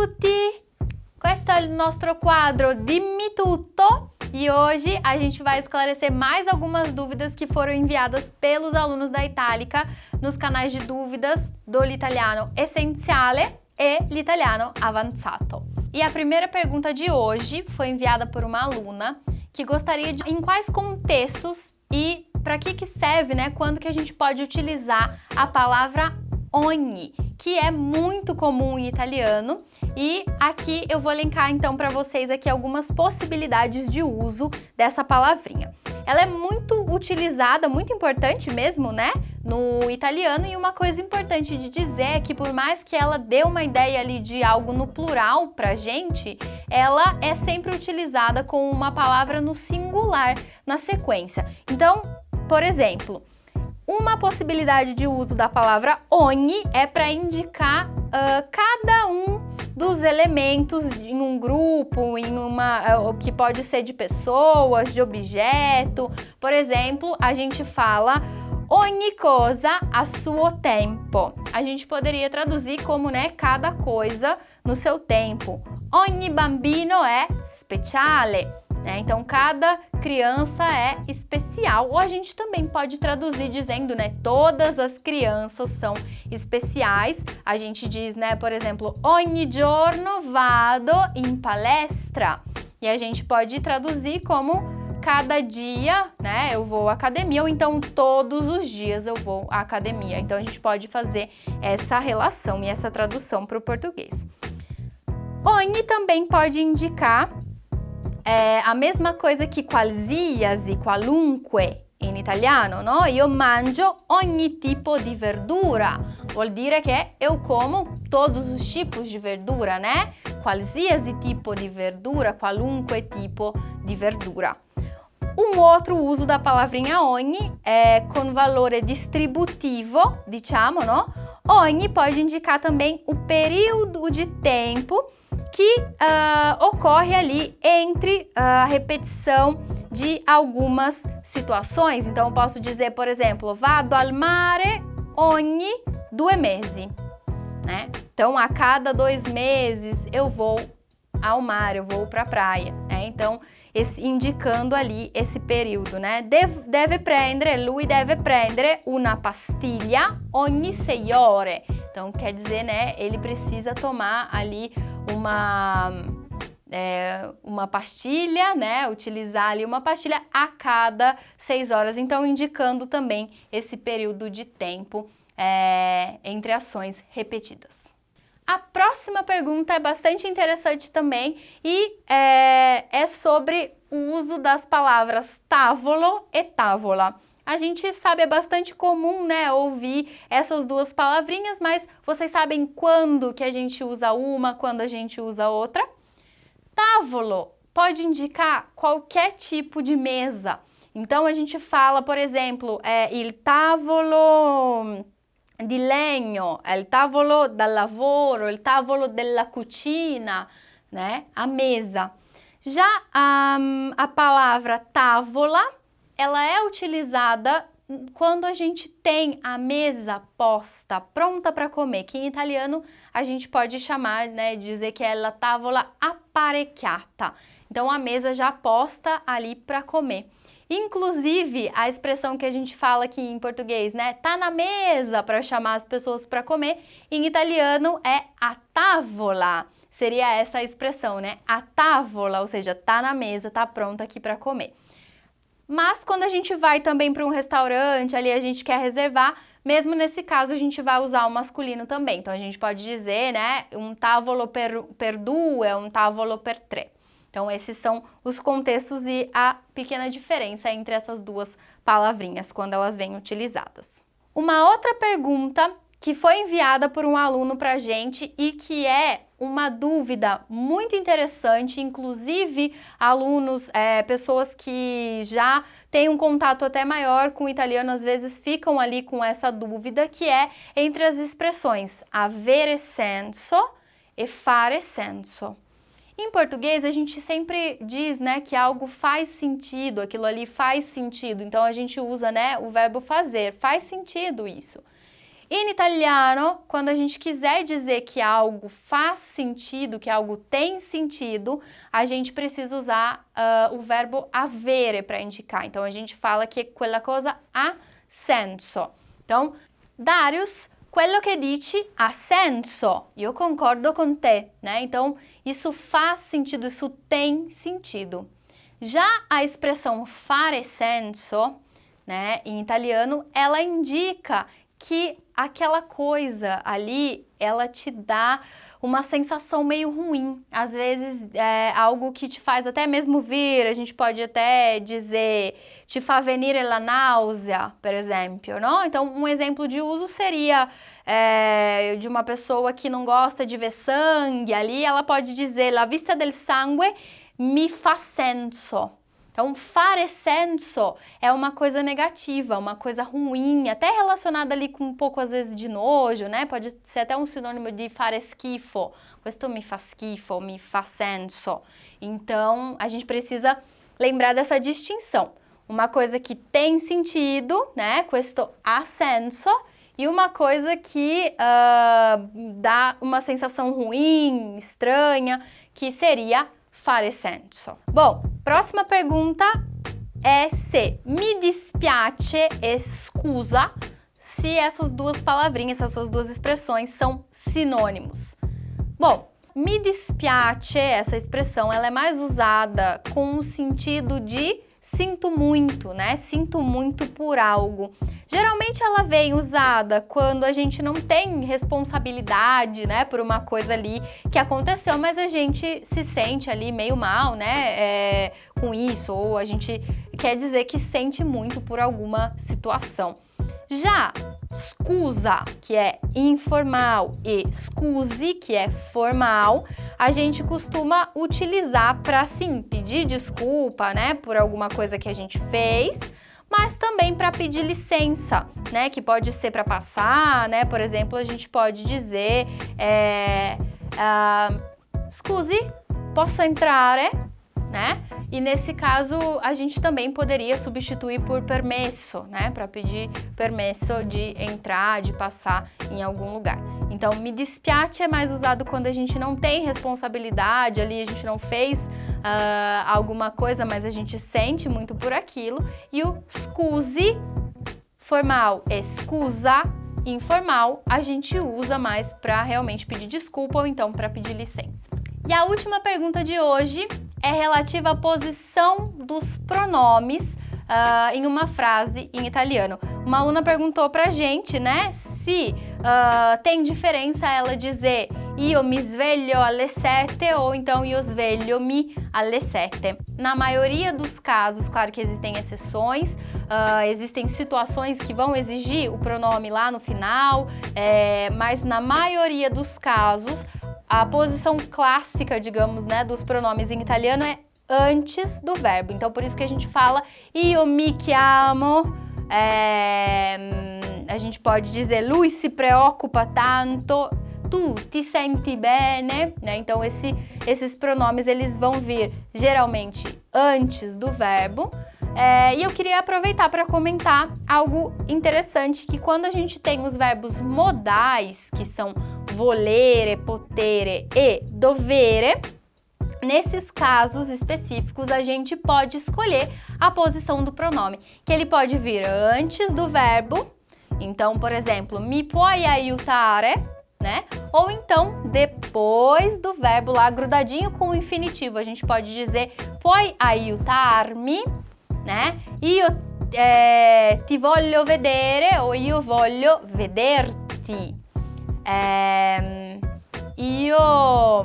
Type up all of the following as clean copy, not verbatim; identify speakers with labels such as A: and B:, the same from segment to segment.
A: tutti! Questo è il nostro quadro Dimmi Tutto e hoje a gente vai esclarecer mais algumas dúvidas que foram enviadas pelos alunos da Itálica nos canais de dúvidas do L'Italiano Essenziale e L'Italiano Avanzato. E a primeira pergunta de hoje foi enviada por uma aluna que gostaria de em quais contextos e para que serve, né? Quando que a gente pode utilizar a palavra ogni, que é muito comum em italiano. E aqui eu vou linkar então para vocês aqui algumas possibilidades de uso dessa palavrinha. Ela é muito utilizada, muito importante mesmo, né, no italiano, e uma coisa importante de dizer é que por mais que ela dê uma ideia ali de algo no plural pra gente, ela é sempre utilizada com uma palavra no singular na sequência. Então, por exemplo, uma possibilidade de uso da palavra ogni é para indicar cada um dos elementos em um grupo, que pode ser de pessoas, de objeto. Por exemplo, a gente fala ogni cosa a suo tempo. A gente poderia traduzir como, né, cada coisa no seu tempo. Ogni bambino è speciale. Então, cada criança é especial. Ou a gente também pode traduzir dizendo, né, todas as crianças são especiais. A gente diz, né, por exemplo, ogni giorno vado in palestra. E a gente pode traduzir como cada dia, né, eu vou à academia, ou então todos os dias eu vou à academia. Então, a gente pode fazer essa relação e essa tradução para o português. Ogni também pode indicar a mesma coisa que qualsiasi, qualunque in italiano, no? Io mangio ogni tipo di verdura. Vuol dire che eu como todos os tipos de verdura, né? Qualsiasi tipo di verdura, qualunque tipo di verdura. Um outro uso da palavrinha ogni é com valore distributivo, diciamo, no? Ogni pode indicar também o período de tempo que ocorre ali entre a repetição de algumas situações. Então, eu posso dizer, por exemplo, vado al mare ogni 2 mesi, né? Então, a cada 2 meses eu vou ao mar, eu vou para a praia, né? Então, indicando ali esse período, né? Lui deve prendere una pastiglia ogni 6 ore. Então, quer dizer, né, ele precisa tomar ali uma pastilha, né, utilizar ali uma pastilha a cada 6 horas, então indicando também esse período de tempo entre ações repetidas. A próxima pergunta é bastante interessante também e é sobre o uso das palavras tavolo e tavola. A gente sabe, é bastante comum, né, ouvir essas duas palavrinhas, mas vocês sabem quando que a gente usa uma, quando a gente usa outra? Tavolo pode indicar qualquer tipo de mesa. Então, a gente fala, por exemplo, il tavolo di legno, il tavolo da lavoro, il tavolo della cucina, né, a mesa. Já a palavra tavola, ela é utilizada quando a gente tem a mesa posta, pronta para comer, que em italiano a gente pode chamar, né, dizer que é la tavola apparecchiata. Então, a mesa já posta ali para comer. Inclusive, a expressão que a gente fala aqui em português, né, tá na mesa para chamar as pessoas para comer, em italiano é a tavola. Seria essa a expressão, né, a tavola, ou seja, tá na mesa, tá pronta aqui para comer. Mas quando a gente vai também para um restaurante, ali a gente quer reservar, mesmo nesse caso a gente vai usar o masculino também. Então a gente pode dizer, né, un tavolo per due, un tavolo per tre. Então esses são os contextos e a pequena diferença entre essas duas palavrinhas quando elas vêm utilizadas. Uma outra pergunta que foi enviada por um aluno para a gente e que é uma dúvida muito interessante, inclusive alunos, pessoas que já têm um contato até maior com o italiano, às vezes ficam ali com essa dúvida, que é entre as expressões avere senso e fare senso. Em português, a gente sempre diz, né, que algo faz sentido, aquilo ali faz sentido, então a gente usa, né, o verbo fazer, faz sentido isso. Em italiano, quando a gente quiser dizer que algo faz sentido, que algo tem sentido, a gente precisa usar o verbo avere para indicar. Então, a gente fala que quella cosa ha senso. Então, Darius, quello che dici ha senso. Io concordo con te, né? Então, isso faz sentido, isso tem sentido. Já a expressão fare senso, né, em italiano, ela indica que aquela coisa ali, ela te dá uma sensação meio ruim. Às vezes é algo que te faz até mesmo vir, a gente pode até dizer, te fa venire la náusea, por exemplo, não? Então, um exemplo de uso seria de uma pessoa que não gosta de ver sangue ali, ela pode dizer, la vista del sangue mi fa senso. Então, fare senso é uma coisa negativa, uma coisa ruim, até relacionada ali com um pouco, às vezes, de nojo, né? Pode ser até um sinônimo de fare schifo. Questo mi fa schifo, mi fa senso. Então, a gente precisa lembrar dessa distinção. Uma coisa que tem sentido, né? Questo ha senso. E uma coisa que dá uma sensação ruim, estranha, que seria fare senso. Bom, próxima pergunta é se mi dispiace e scusa, se essas duas palavrinhas, essas duas expressões são sinônimos. Bom, mi dispiace, essa expressão, ela é mais usada com o sentido de sinto muito, né? Sinto muito por algo. Geralmente ela vem usada quando a gente não tem responsabilidade, né, por uma coisa ali que aconteceu, mas a gente se sente ali meio mal, né, com isso, ou a gente quer dizer que sente muito por alguma situação. Já scusa, que é informal, e scusi, que é formal, a gente costuma utilizar para, sim, pedir desculpa, né, por alguma coisa que a gente fez, mas também para pedir licença, né, que pode ser para passar, né, por exemplo, a gente pode dizer, scusi, posso entrare, né? E nesse caso, a gente também poderia substituir por permesso, né? Para pedir permesso de entrar, de passar em algum lugar. Então, mi dispiace é mais usado quando a gente não tem responsabilidade ali, a gente não fez alguma coisa, mas a gente sente muito por aquilo. E o scusi, formal, e scusa, informal, a gente usa mais para realmente pedir desculpa ou então para pedir licença. E a última pergunta de hoje é relativa à posição dos pronomes em uma frase em italiano. Uma aluna perguntou pra gente, né, se tem diferença ela dizer io mi sveglio alle 7 ou então io sveglio-mi alle 7. Na maioria dos casos, claro que existem exceções, existem situações que vão exigir o pronome lá no final, mas na maioria dos casos, a posição clássica, digamos, né, dos pronomes em italiano é antes do verbo. Então, por isso que a gente fala io mi chiamo, a gente pode dizer lui si preoccupa tanto, tu ti senti bene, né? Então, esses pronomes, eles vão vir geralmente antes do verbo. E eu queria aproveitar para comentar algo interessante, que quando a gente tem os verbos modais, que são volere, potere e dovere, nesses casos específicos a gente pode escolher a posição do pronome, que ele pode vir antes do verbo, então, por exemplo, mi puoi aiutare, né? Ou então depois do verbo lá grudadinho com o infinitivo, a gente pode dizer puoi aiutarmi, né? Io ti voglio vedere ou io voglio vederti. Io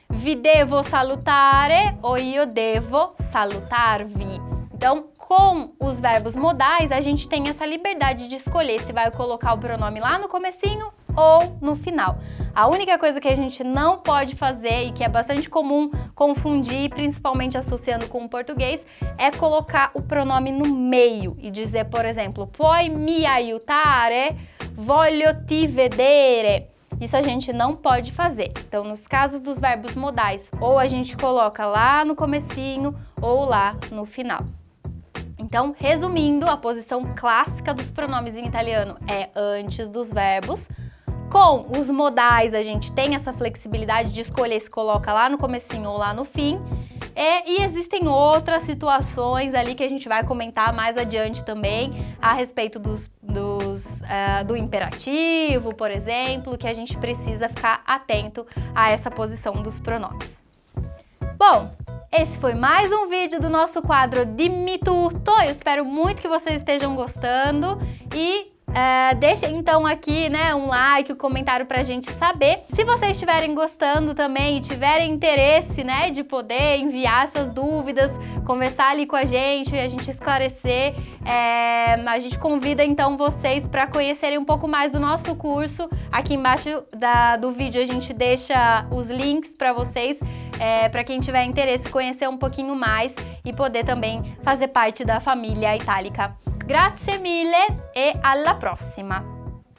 A: vi devo salutare ou io devo salutarvi. Então, com os verbos modais, a gente tem essa liberdade de escolher se vai colocar o pronome lá no comecinho ou no final. A única coisa que a gente não pode fazer e que é bastante comum confundir, principalmente associando com o português, é colocar o pronome no meio e dizer, por exemplo, puoi mi aiutare, voglio ti vedere. Isso a gente não pode fazer. Então, nos casos dos verbos modais, ou a gente coloca lá no comecinho ou lá no final. Então, resumindo, a posição clássica dos pronomes em italiano é antes dos verbos. Com os modais, a gente tem essa flexibilidade de escolher se coloca lá no comecinho ou lá no fim. E existem outras situações ali que a gente vai comentar mais adiante também a respeito do imperativo, por exemplo, que a gente precisa ficar atento a essa posição dos pronomes. Bom, esse foi mais um vídeo do nosso quadro Dimmi Tutto. Eu espero muito que vocês estejam gostando e deixem então aqui, né, um like, um comentário pra gente saber. Se vocês estiverem gostando também e tiverem interesse, né, de poder enviar essas dúvidas, conversar ali com a gente esclarecer, a gente convida então vocês para conhecerem um pouco mais do nosso curso. Aqui embaixo do vídeo a gente deixa os links para vocês, para quem tiver interesse em conhecer um pouquinho mais e poder também fazer parte da família Itálica. Grazie mille e alla prossima!